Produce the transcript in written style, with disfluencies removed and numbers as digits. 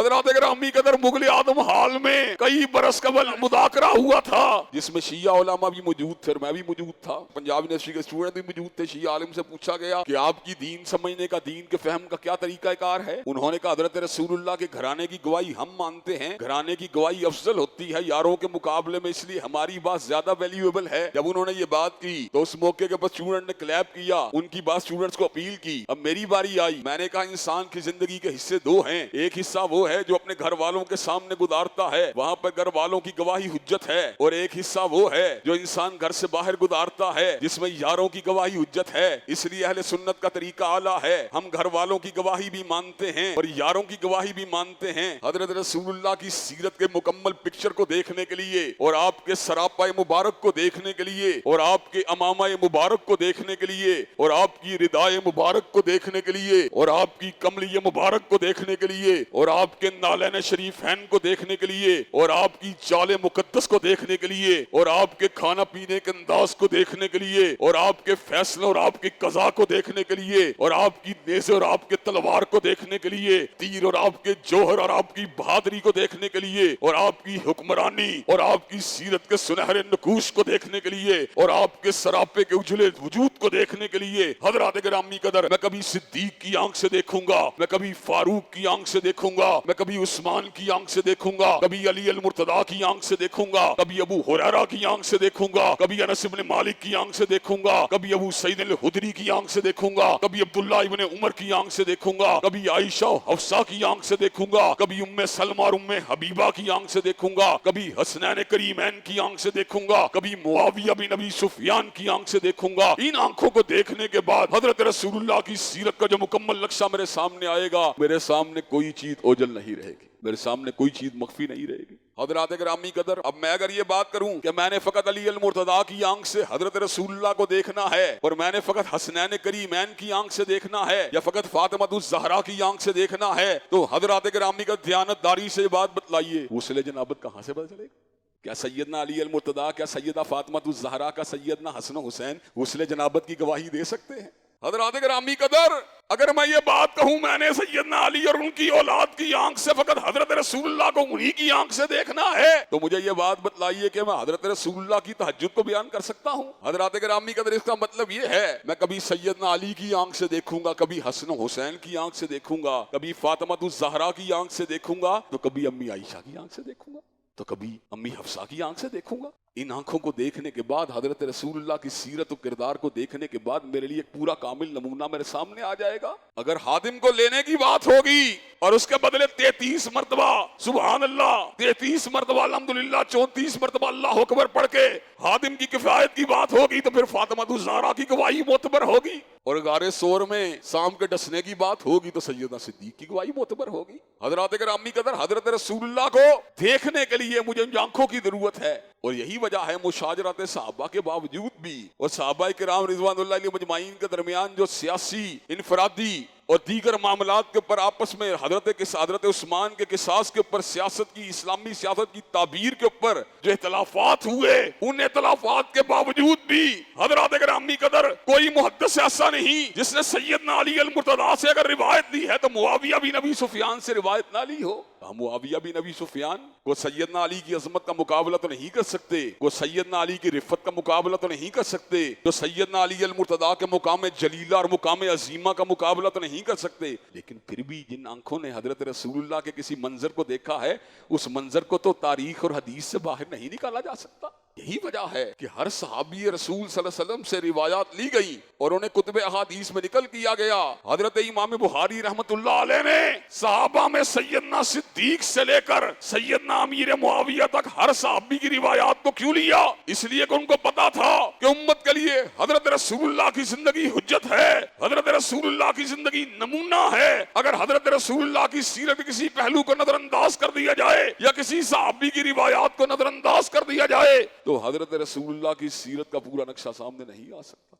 حضرات گرامی قدر مغل اعظم ہال میں کئی برس قبل مذاکرہ ہوا تھا جس میں شیعہ علماء بھی موجود تھے اور میں بھی موجود تھا، پنجاب یونیورسٹی کے اسٹوڈنٹ بھی موجود تھے۔ شیعہ عالم سے پوچھا گیا کہ آپ کی دین سمجھنے کا، دین کے فہم کا کیا طریقہ کار ہے؟ انہوں نے کہا حضرت رسول اللہ کے گھرانے کی گواہی ہم مانتے ہیں، گھرانے کی گواہی افضل ہوتی ہے یاروں کے مقابلے میں، اس لیے ہماری بات زیادہ ویلیویبل ہے۔ جب انہوں نے یہ بات کی تو اس موقع کے بعد اسٹوڈنٹ نے کلیپ کیا، ان کی بات اسٹوڈنٹس کو اپیل کی۔ اب میری باری آئی، میں نے کہا انسان کی زندگی کے حصے دو ہیں، ایک حصہ وہ ہے جو اپنے گھر والوں کے سامنے گزارتا ہے، وہاں پر گھر والوں کی گواہی حجت ہے، اور ایک حصہ وہ ہے جو انسان گھر سے باہر گزارتا ہے جس میں یاروں کی گواہی حجت ہے۔ اس لیے اہل سنت کا طریقہ اعلیٰ ہے، ہم گھر والوں کی گواہی بھی مانتے ہیں اور یاروں کی گواہی بھی مانتے ہیں۔ حضرت رسول اللہ کی سیرت کے مکمل پکچر کو دیکھنے کے لیے اور آپ کے سراپا مبارک کو دیکھنے کے لیے اور آپ کے امامہ مبارک کو دیکھنے کے لیے اور آپ کی ردائے مبارک کو دیکھنے کے لیے اور آپ کی کملی مبارک کو دیکھنے کے لیے اور آپ کے نالین شریفین کو دیکھنے کے لیے اور آپ کی چال مقدس کو دیکھنے کے لیے اور آپ کے کھانا پینے کے انداز کو دیکھنے کے لیے اور آپ کے فیصلوں اور آپ کی قضا کو دیکھنے کے لیے اور آپ کی نیزے اور آپ کے تلوار کو دیکھنے کے لیے، تیر اور آپ کے جوہر اور آپ کی بہادری کو دیکھنے کے لیے اور آپ کی حکمرانی اور آپ کی سیرت کے سنہرے نقوش کو دیکھنے کے لیے اور آپ کے سراپے کے اجلے وجود کو دیکھنے کے لیے حضرات گرامی قدر میں کبھی صدیق کی آنکھ سے دیکھوں گا، میں کبھی فاروق کی آنکھ سے دیکھوں گا، میں کبھی عثمان کی آنکھ سے دیکھوں گا، کبھی علی المرتضیٰ کی آنکھ سے دیکھوں گا، کبھی ابو ہریرہ کی آنکھ سے دیکھوں گا، کبھی انس بن مالک کی آنکھ سے دیکھوں گا، کبھی ابو سعید الخدری کی آنکھ سے دیکھوں گا، کبھی عبداللہ ابن عمر کی آنکھ سے دیکھوں گا، کبھی عائشہ و حفصہ کی آنکھ سے دیکھوں گا، کبھی ام سلمہ اور ام حبیبہ کی آنکھ سے دیکھوں گا، کبھی حسنین کریمین کی آنکھ سے دیکھوں گا، کبھی معاویہ بن ابی سفیان کی آنکھ سے دیکھوں گا۔ ان آنکھوں کو دیکھنے کے بعد حضرت رسول اللہ کی سیرت کا جو مکمل نقشہ میرے سامنے آئے گا، میرے سامنے کوئی چیز اوجل نہیں رہے گی، میرے سامنے کوئی چیز مخفی نہیں رہے گی۔ حضرات گرامی قدر اب میں اگر یہ بات کروں کہ میں نے فقط علی المرتضیٰ کی آنکھ سے حضرت رسول اللہ کو دیکھنا ہے اور میں نے فقط حسنین کریمین کی آنکھ سے دیکھنا ہے یا فقط فاطمہ الزہرا کی آنکھ سے دیکھنا ہے، تو حضرات گرامی قدر دیانت داری سے یہ بات بتلائیے غسل جنابت کہاں سے پتہ چلے گا؟ کیا سیدنا علی المرتضیٰ، کیا سیدہ فاطمہ الزہرا، کا سیدنا حسن و حسین غسل جنابت کی گواہی دے سکتے ہیں؟ حضرات گرامی قدر اگر میں یہ بات کہوں میں نے سیدنا علی اور ان کی اولاد کی آنکھ سے فقط حضرت رسول اللہ کو انہی کی آنکھ سے دیکھنا ہے، تو مجھے یہ بات بتلائیے کہ میں حضرت رسول اللہ کی تہجد کو بیان کر سکتا ہوں؟ حضرات گرامی قدر اس کا مطلب یہ ہے میں کبھی سیدنا علی کی آنکھ سے دیکھوں گا، کبھی حسن و حسین کی آنکھ سے دیکھوں گا، کبھی فاطمہ الزہرا کی آنکھ سے دیکھوں گا، تو کبھی امی عائشہ کی آنکھ سے دیکھوں گا، تو کبھی امی حفصہ کی آنکھ سے دیکھوں گا۔ ان آنکھوں کو دیکھنے کے بعد حضرت رسول اللہ کی سیرت و کردار کو دیکھنے کے بعد میرے لیے ایک پورا کامل نمونہ میرے سامنے آ جائے گا۔ اگر خادم کو لینے کی بات ہوگی اور اس کے بدلے 33 مرتبہ سبحان اللہ، 33 مرتبہ الحمدللہ، 34 مرتبہ اللہ اکبر پڑھ کے خادم کی کفایت کی بات ہوگی تو پھر فاطمہ الزہرا کی گواہی معتبر ہوگی، اور غار سور میں سام کے ڈسنے کی بات ہوگی تو سیدنا صدیق کی گواہی معتبر ہوگی۔ حضرات گرامی قدر حضرت رسول اللہ کو دیکھنے کے لیے مجھے ان آنکھوں کی ضرورت ہے، اور یہی وجہ ہے مشاجرات صحابہ کے باوجود بھی اور صحابہ کرام رضوان اللہ علیہ مجمعین کے درمیان جو سیاسی، انفرادی اور دیگر معاملات کے اوپر آپس میں حضرت عثمان کے قصاص کے اوپر، سیاست کی، اسلامی سیاست کی تعبیر کے اوپر جو اختلافات ہوئے، ان اختلافات کے باوجود بھی حضرات گرامی قدر کوئی محدث ایسا نہیں جس نے سیدنا علی المرتضیٰ سے اگر روایت دی ہے تو معاویہ بن ابی سفیان سے روایت نہ لی ہو۔ معاویہ بن ابی سفیان کو سیدنا علی کی عظمت کا مقابلہ تو نہیں کر سکتے، وہ سیدنا علی کی رفت کا مقابلہ تو نہیں کر سکتے، جو سیدنا علی المرتضیٰ کے مقام جلیلہ اور مقام عظیمہ کا مقابلہ تو نہیں کر سکتے، لیکن پھر بھی جن آنکھوں نے حضرت رسول اللہ کے کسی منظر کو دیکھا ہے اس منظر کو تو تاریخ اور حدیث سے باہر نہیں نکالا جا سکتا۔ یہی وجہ ہے کہ ہر صحابی رسول صلی اللہ علیہ وسلم سے روایات لی گئی اور انہیں کتب احادیث میں نقل کیا گیا۔ حضرت امام بخاری رحمت اللہ علیہ نے صحابہ میں سیدنا صدیق سے لے کر سیدنا امیر معاویہ تک ہر صحابی کی روایات کو کیوں لیا؟ اس لیے کہ ان کو پتا تھا کہ امت کے لیے حضرت رسول اللہ کی زندگی حجت ہے، حضرت رسول اللہ کی زندگی نمونہ ہے۔ اگر حضرت رسول اللہ کی سیرت کسی پہلو کو نظر انداز کر دیا جائے یا کسی صحابی کی روایات کو نظر انداز کر دیا جائے تو حضرت رسول اللہ کی سیرت کا پورا نقشہ سامنے نہیں آ سکتا۔